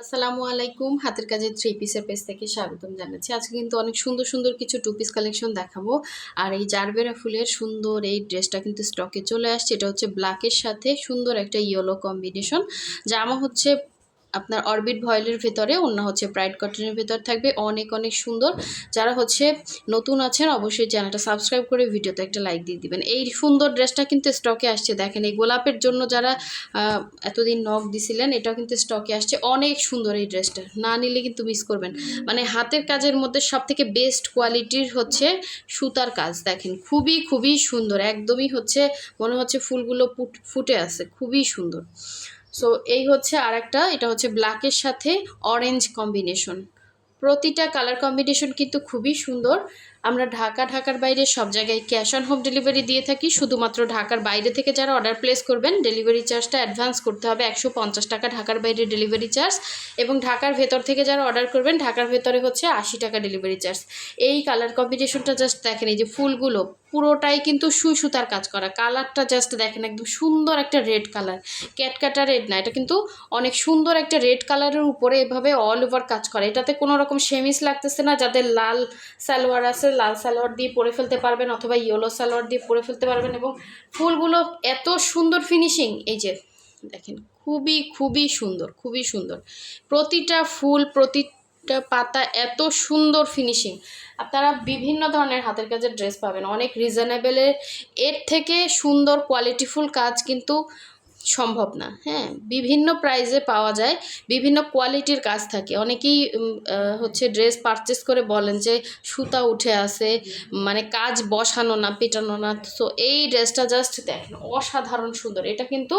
আসসালামু আলাইকুম। হাতের কাজের থ্রি পিসের পেজ থেকে স্বাগতম জানাচ্ছি। আজকে কিন্তু অনেক সুন্দর সুন্দর কিছু টু পিস কালেকশন দেখাবো। আর এই জারবেরা ফুলের সুন্দর এই ড্রেসটা কিন্তু স্টকে চলে আসছে। এটা হচ্ছে ব্ল্যাকের সাথে সুন্দর একটা ইয়েলো কম্বিনেশন। জামা হচ্ছে আপনার অরবিট ভয়েলের ভেতরে, ওড়না হচ্ছে ব্রাইট কটনের ভেতর থাকবে। অনেক অনেক সুন্দর। যারা হচ্ছে নতুন আছেন অবশ্যই চ্যানেলটা সাবস্ক্রাইব করে ভিডিওতে একটা লাইক দিয়ে দিবেন। এই সুন্দর ড্রেসটা কিন্তু স্টকে আসছে। দেখেন এই গোলাপের জন্য যারা এতদিন নক দিছিলেন, এটাও কিন্তু স্টকে আসছে। অনেক সুন্দর এই ড্রেসটা, না নিলে কিন্তু মিস করবেন। মানে হাতের কাজের মধ্যে সব থেকে বেস্ট কোয়ালিটির হচ্ছে সুতার কাজ। দেখেন খুবই খুবই সুন্দর, একদমই হচ্ছে মনে হচ্ছে ফুলগুলো ফুটে আছে, খুবই সুন্দর। সো এই হচ্ছে আর একটা, এটা হচ্ছে ব্ল্যাকের সাথে অরেঞ্জ কম্বিনেশন। প্রতিটা কালার কম্বিনেশন কিন্তু খুবই সুন্দর। আমরা ঢাকার বাইরে সব জায়গায় ক্যাশ অন হোম ডেলিভারি দিয়ে থাকি। শুধুমাত্র ঢাকার বাইরে থেকে যারা অর্ডার প্লেস করবেন ডেলিভারি চার্জটা অ্যাডভান্স করতে হবে 150 টাকা, ঢাকার বাইরে ডেলিভারি চার্জ। এবং ঢাকার ভেতর থেকে যারা অর্ডার করবেন ঢাকার ভেতরে হচ্ছে 80 টাকা ডেলিভারি চার্জ। এই কালার কম্বিনেশনটা জাস্ট দেখেন, এই যে ফুলগুলো পুরোটাই কিন্তু সুই সুতার কাজ করা। কালারটা জাস্ট দেখেন, একদম সুন্দর একটা রেড কালার, ক্যাটকাটা রেড না, এটা কিন্তু অনেক সুন্দর একটা রেড কালারের উপরে এভাবে অল ওভার কাজ করা। এটাতে কোনো রকম সেমিস লাগতেছে না। যাদের লাল সালোয়ার আছে লাল সালোয়ার দিয়ে পরে ফেলতে পারবেন, অথবা ইয়েলো সালোয়ার দিয়ে পরে ফেলতে পারবেন। এবং ফুলগুলো এত সুন্দর ফিনিশিং, এই যে দেখেন খুবই খুবই সুন্দর, খুবই সুন্দর। প্রতিটা ফুল প্রতিটা পাতা এত সুন্দর ফিনিশিং। আপনারা বিভিন্ন ধরনের হাতের কাজের ড্রেস পাবেন অনেক রিজনেবলের। এর থেকে সুন্দর কোয়ালিটিফুল কাজ কিন্তু সম্ভব না। হ্যাঁ, বিভিন্ন প্রাইজে পাওয়া যায়, বিভিন্ন কোয়ালিটির কাজ থাকে। অনেকেই হচ্ছে ড্রেস পারচেস করে বলেন যে সুতা উঠে আসে, মানে কাজ বসানো না, পেটানো না। সো এই ড্রেসটা জাস্ট দেখেন অসাধারণ সুন্দর। এটা কিন্তু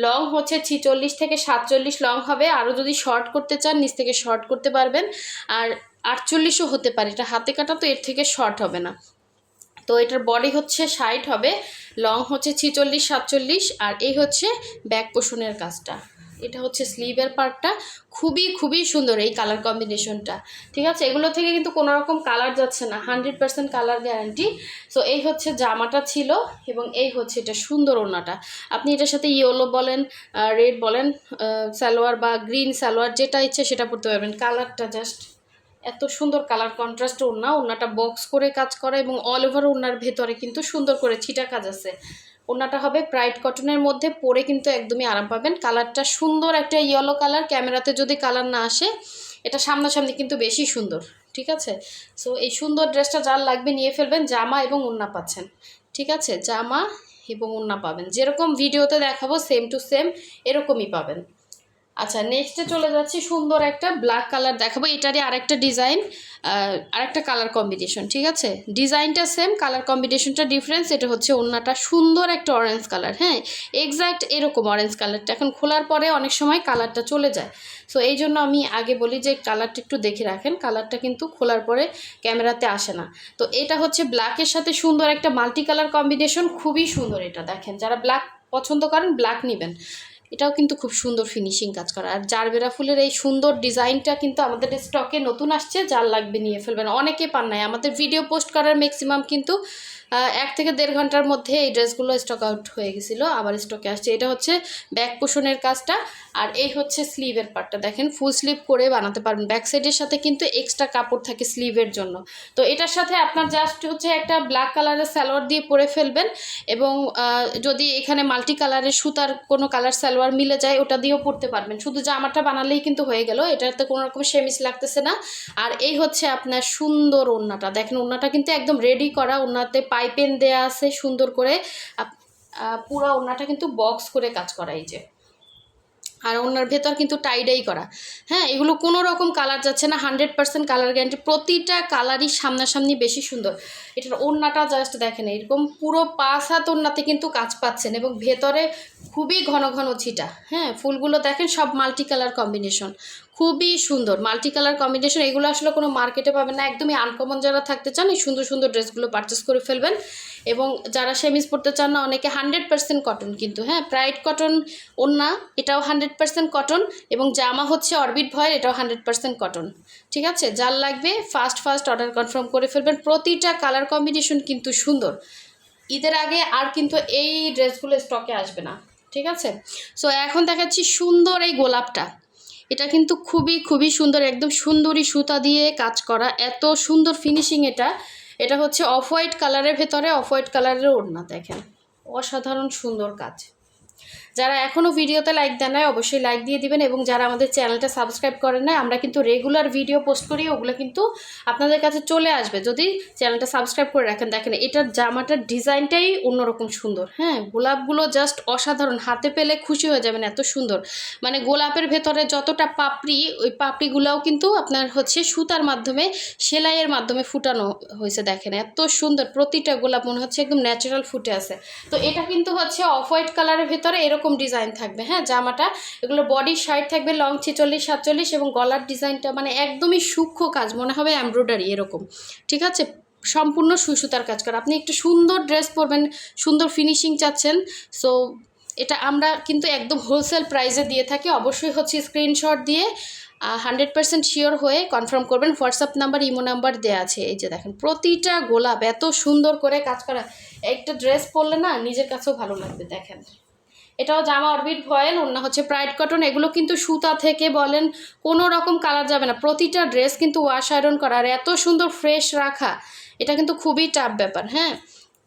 লং হচ্ছে 46 থেকে 47 লং হবে। আরও যদি শর্ট করতে চান নিচ থেকে শর্ট করতে পারবেন। আর 48ও হতে পারে, এটা হাতে কাটা তো এর থেকে শর্ট হবে না। তো এটার বডি হচ্ছে 60 হবে, লং হচ্ছে 46 47। আর এই হচ্ছে ব্যাক পোষণের কাজটা। এটা হচ্ছে স্লিভের পার্টটা। খুবই খুবই সুন্দর এই কালার কম্বিনেশনটা। ঠিক আছে, এগুলো থেকে কিন্তু কোনো রকম কালার যাচ্ছে না, 100% কালার গ্যারান্টি। সো এই হচ্ছে জামাটা ছিল, এবং এই হচ্ছে এটা সুন্দর ওড়নাটা। আপনি এটার সাথে ইয়েলো বলেন, রেড বলেন, সালোয়ার বা গ্রিন সালোয়ার যেটা ইচ্ছে সেটা পরতে পারবেন। কালারটা জাস্ট এত সুন্দর কালার কন্ট্রাস্ট। ওড়নাটা বক্স করে কাজ করা, এবং অল ওভার ওড়নার ভেতরে কিন্তু সুন্দর করে ছিটা কাজ আছে। ওড়নাটা হবে ব্রাইট কটনের মধ্যে, পরে কিন্তু একদমই আরাম পাবেন। কালারটা সুন্দর একটা ইয়েলো কালার। ক্যামেরাতে যদি কালার না আসে, এটা সামনাসামনি কিন্তু বেশি সুন্দর। ঠিক আছে, সো এই সুন্দর ড্রেসটা যার লাগবে নিয়ে ফেলবেন। জামা এবং ওড়না পাচ্ছেন। ঠিক আছে, জামা এবং ওড়না পাবেন যেরকম ভিডিওতে দেখাবো, সেম টু সেম এরকমই পাবেন। আচ্ছা, নেক্সটে চলে যাচ্ছি। সুন্দর একটা ব্ল্যাক কালার দেখাবো। এটারই আরেকটা ডিজাইন, আরেকটা কালার কম্বিনেশন। ঠিক আছে, ডিজাইনটা সেম, কালার কম্বিনেশনটা ডিফারেন্স। এটা হচ্ছে ওড়নাটা সুন্দর একটা অরেঞ্জ কালার। হ্যাঁ, এক্স্যাক্ট এরকম অরেঞ্জ কালারটা। এখন খোলার পরে অনেক সময় কালারটা চলে যায়। সো এই জন্য আমি আগে বলি যে কালারটা একটু দেখে রাখেন। কালারটা কিন্তু খোলার পরে ক্যামেরাতে আসে না। তো এটা হচ্ছে ব্ল্যাকের সাথে সুন্দর একটা মাল্টি কালার কম্বিনেশন, খুবই সুন্দর। এটা দেখেন, যারা ব্ল্যাক পছন্দ করেন ব্ল্যাক নেবেন। এটাও কিন্তু খুব সুন্দর ফিনিশিং কাজ করা। আর জারবেরা ফুলের এই সুন্দর ডিজাইনটা কিন্তু আমাদের স্টকে নতুন আসছে, যার লাগবে নিয়ে ফেলবেন। অনেকে পান নাই, আমাদের ভিডিও পোস্ট করার ম্যাক্সিমাম কিন্তু 1 থেকে 1.5 ঘন্টার মধ্যে এই ড্রেসগুলো স্টক আউট হয়ে গেছিলো, আবার স্টকে আসছে। এটা হচ্ছে ব্যাক পোষণের কাজটা। আর এই হচ্ছে স্লিভের পার্টটা। দেখেন ফুল স্লিভ করে বানাতে পারবেন। ব্যাক সাইডের সাথে কিন্তু এক্সট্রা কাপড় থাকে স্লিভের জন্য। তো এটার সাথে আপনার জাস্ট হচ্ছে একটা ব্ল্যাক কালারের সালোয়ার দিয়ে পরে ফেলবেন। এবং যদি এখানে মাল্টি কালারের সুতার কোনো কালার সালোয়ার মিলে যায় ওটা দিয়েও পরতে পারবেন। শুধু জামাটা বানালেই কিন্তু হয়ে গেল, এটাতে কোনো রকম সেমিস লাগতেছে না। আর এই হচ্ছে আপনার সুন্দর ওড়নাটা। দেখেন ওড়নাটা কিন্তু একদম রেডি করা। ওড়নাতে পাইপেন দেয়া আছে সুন্দর করে। পুরো ওড়নাটা কিন্তু বক্স করে কাজ করা, এই যে। আর ওনার ভেতর কিন্তু টাইডাই করা। হ্যাঁ, এগুলো কোনো রকম কালার যাচ্ছে না, 100% কালার গ্যারান্টি। প্রতিটা কালারই সামনাসামনি বেশি সুন্দর। এটার ওড়নাটা জাস্ট দেখেন, এরকম পুরো 5 হাত ওড়নাতে কিন্তু কাজ পাচ্ছেন, এবং ভেতরে খুবই ঘন ঘন ছিটা। হ্যাঁ, ফুলগুলো দেখেন সব মাল্টি কালার কম্বিনেশন, খুবই সুন্দর মাল্টি কালার কম্বিনেশন। এগুলো আসলে কোনো মার্কেটে পাবেন না, একদমই আনকমন। যারা থাকতে চান এই সুন্দর সুন্দর ড্রেসগুলো পারচেস করে ফেলবেন। এবং যারা সেমিজ পরতে চান না, অনেকে 100% কটন কিন্তু। হ্যাঁ, ব্রাইট কটন ওড়না, এটাও 100% কটন। এবং জামা হচ্ছে অরবিট ভয়েল, এটাও 100% কটন। ঠিক আছে, যার লাগবে ফার্স্ট অর্ডার কনফার্ম করে ফেলবেন। প্রতিটা কালার কম্বিনেশন কিন্তু সুন্দর। ঈদের আগে আর কিন্তু এই ড্রেসগুলো স্টকে আসবে না। ঠিক আছে, সো এখন দেখাচ্ছি সুন্দর এই গোলাপটা। এটা কিন্তু খুবই খুবই সুন্দর, একদম সুন্দরী সুতা দিয়ে কাজ করা, এত সুন্দর ফিনিশিং। এটা হচ্ছে অফ হোয়াইট কালারের ভেতরে অফ হোয়াইট কালারের ওড়না, দেখেন অসাধারণ সুন্দর কাজ। যারা এখনও ভিডিওতে লাইক দেন নাই অবশ্যই লাইক দিয়ে দিবেন, এবং যারা আমাদের চ্যানেলটা সাবস্ক্রাইব করেন না, আমরা কিন্তু রেগুলার ভিডিও পোস্ট করি, ওগুলো কিন্তু আপনাদের কাছে চলে আসবে যদি চ্যানেলটা সাবস্ক্রাইব করে রাখেন। দেখেন এটার জামাটার ডিজাইনটাই অন্যরকম সুন্দর। হ্যাঁ, গোলাপগুলো জাস্ট অসাধারণ, হাতে পেলে খুশি হয়ে যাবেন, এত সুন্দর। মানে গোলাপের ভেতরে যতটা পাপড়ি, ওই পাপড়িগুলোও কিন্তু আপনার হচ্ছে সুতার মাধ্যমে, সেলাইয়ের মাধ্যমে ফুটানো হয়েছে। দেখেন এত সুন্দর, প্রতিটা গোলাপ মনে হচ্ছে একদম ন্যাচারাল ফুটে আছে। তো এটা কিন্তু হচ্ছে অফ হোয়াইট কালারের ভেতরে এরকম ডিজাইন থাকবে। হ্যাঁ, জামাটা এগুলো বডি সাইড থাকবে লং 46-47, এবং গলার ডিজাইনটা মানে একদমই সূক্ষ্ম কাজ, মনে হবে এমব্রয়ডারি এরকম। ঠিক আছে, সম্পূর্ণ সুতার কাজ করা। আপনি একটু সুন্দর ড্রেস পরবেন, সুন্দর ফিনিশিং চাচ্ছেন, সো এটা আমরা কিন্তু একদম হোলসেল প্রাইসে দিয়ে থাকি। অবশ্যই হচ্ছে স্ক্রিনশট দিয়ে 100% শিওর হয়ে কনফার্ম করবেন। হোয়াটসঅ্যাপ নাম্বার, ইমো নাম্বার দেওয়া আছে। এই যে দেখেন প্রতিটা গোলাপ এত সুন্দর করে কাজ করা, একটা ড্রেস পরলে না নিজের কাছেও ভালো লাগবে। দেখেন এটাও জামা অরবিট ভয়েল, ওড়না হচ্ছে প্রাইড কটন। এগুলো কিন্তু সুতা থেকে বলেন কোনো রকম কালার যাবে না, প্রতিটা ড্রেস কিন্তু ওয়াশ আয়রন করা, আর এত সুন্দর ফ্রেশ রাখা, এটা কিন্তু খুবই টাফ ব্যাপার। হ্যাঁ,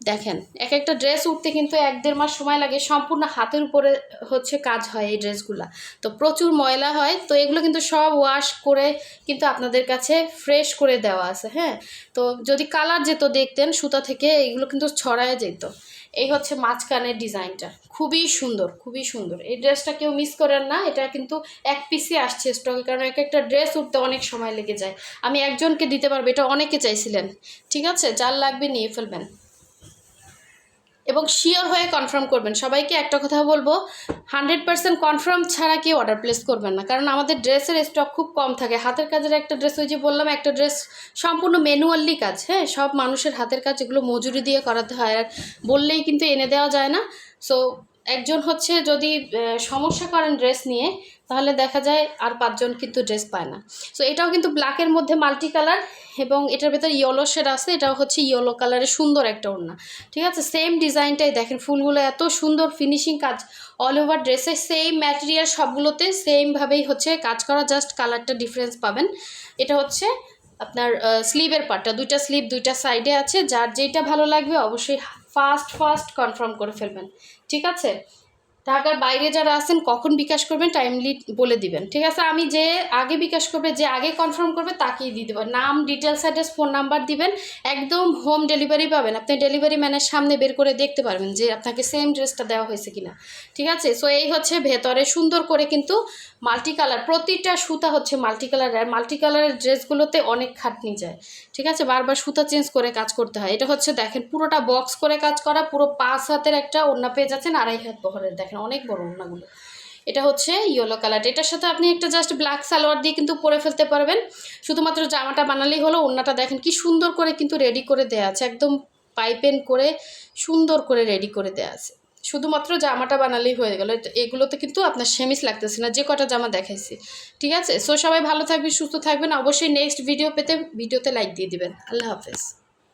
দেখেন এক একটা ড্রেস উঠতে কিন্তু 1-1.5 মাস সময় লাগে, সম্পূর্ণ হাতের উপরে হচ্ছে কাজ হয় এই ড্রেসগুলো, তো প্রচুর ময়লা হয়। তো এগুলো কিন্তু সব ওয়াশ করে কিন্তু আপনাদের কাছে ফ্রেশ করে দেওয়া আছে। হ্যাঁ, তো যদি কালার যেত দেখতেন সুতা থেকে, এগুলো কিন্তু ছড়ায় যেত। এই হচ্ছে মাঝখানের ডিজাইনটা, খুবই সুন্দর, খুবই সুন্দর। এই ড্রেসটা কেউ মিস করেন না, এটা কিন্তু এক পিসই আসছে স্টকে, কারণ এক একটা ড্রেস উঠতে অনেক সময় লেগে যায়। আমি একজনকে দিতে পারবো, এটা অনেকে চাইছিলেন। ঠিক আছে, যার লাগবে নিয়ে ফেলবেন, এবং শিওর হয়ে কনফার্ম করবেন। সবাইকে একটা কথা বলবো, 100% কনফার্ম ছাড়া কেউ অর্ডার প্লেস করবেন না, কারণ আমাদের ড্রেসের স্টক খুব কম থাকে। হাতের কাজের একটা ড্রেস, ওই যে বললাম একটা ড্রেস সম্পূর্ণ ম্যানুয়ালি কাজ। হ্যাঁ, সব মানুষের হাতের কাজ, এগুলো মজুরি দিয়ে করাতে হয়, আর বললেই কিন্তু এনে দেওয়া যায় না। সো একজন হচ্ছে যদি সমস্যা করেন ড্রেস নিয়ে, তাহলে দেখা যায় আর 5 জন কিন্তু ড্রেস পায় না। সো এটাও কিন্তু ব্ল্যাকের মধ্যে মাল্টি কালার, এবং এটার ভেতর ইয়েলো শেড আছে, এটাও হচ্ছে ইয়েলো কালারের সুন্দর একটা ওড়না। ঠিক আছে, সেম ডিজাইনটাই দেখেন, ফুলগুলো এত সুন্দর ফিনিশিং কাজ, অল ওভার ড্রেসে সেম ম্যাটেরিয়াল, সবগুলোতে সেমভাবেই হচ্ছে কাজ করা, জাস্ট কালারটা ডিফারেন্স পাবেন। এটা হচ্ছে আপনার স্লিভের পার্টটা, 2টা স্লিভ 2টা সাইডে আছে। যার যেটা ভালো লাগবে অবশ্যই ফার্স্ট কনফার্ম করে ফেলবেন। ঠিক আছে, ঢাকার বাইরে যারা আছেন কখন বিকাশ করবেন টাইমলি বলে দিবেন। ঠিক আছে, আমি যে আগে বিকাশ করবে, যে আগে কনফার্ম করবে তাকেই দিয়ে দেবো। নাম, ডিটেলস, অ্যাড্রেস, ফোন নাম্বার দিবেন, একদম হোম ডেলিভারি পাবেন। আপনি ডেলিভারি ম্যানের সামনে বের করে দেখতে পারবেন যে আপনাকে সেম ড্রেসটা দেওয়া হয়েছে কিনা। ঠিক আছে, সো এই হচ্ছে ভেতরে সুন্দর করে কিন্তু মাল্টি কালার, প্রতিটা সুতা হচ্ছে মাল্টি কালার, আর মাল্টি কালারের ড্রেসগুলোতে অনেক খাটনি যায়। ঠিক আছে, বারবার সুতা চেঞ্জ করে কাজ করতে হয়। এটা হচ্ছে দেখেন পুরোটা বক্স করে কাজ করা, পুরো 5 হাতের একটা ওড়না পেয়ে যাচ্ছেন, 2.5 হাত বহরের। দেখেন অনেক বড় ওড়নাগুলো। এটা হচ্ছে ইয়েলো কালার, এটার সাথে আপনি একটা জাস্ট ব্ল্যাক সালোয়ার দিয়ে কিন্তু পরে ফেলতে পারবেন। শুধুমাত্র জামাটা বানালেই হলো। ওড়নাটা দেখেন কি সুন্দর করে কিন্তু রেডি করে দেওয়া আছে, একদম পাইপেন করে সুন্দর করে রেডি করে দেওয়া আছে। শুধুমাত্র জামাটা বানালেই হয়ে গেল। এগুলোতে কিন্তু আপনার সেমিস লাগতেছে না, যে কটা জামা দেখাইছি। ঠিক আছে, সো সবাই ভালো থাকবেন, সুস্থ থাকবেন। অবশ্যই নেক্সট ভিডিও পেতে ভিডিওতে লাইক দিয়ে দিবেন। আল্লাহ হাফেজ।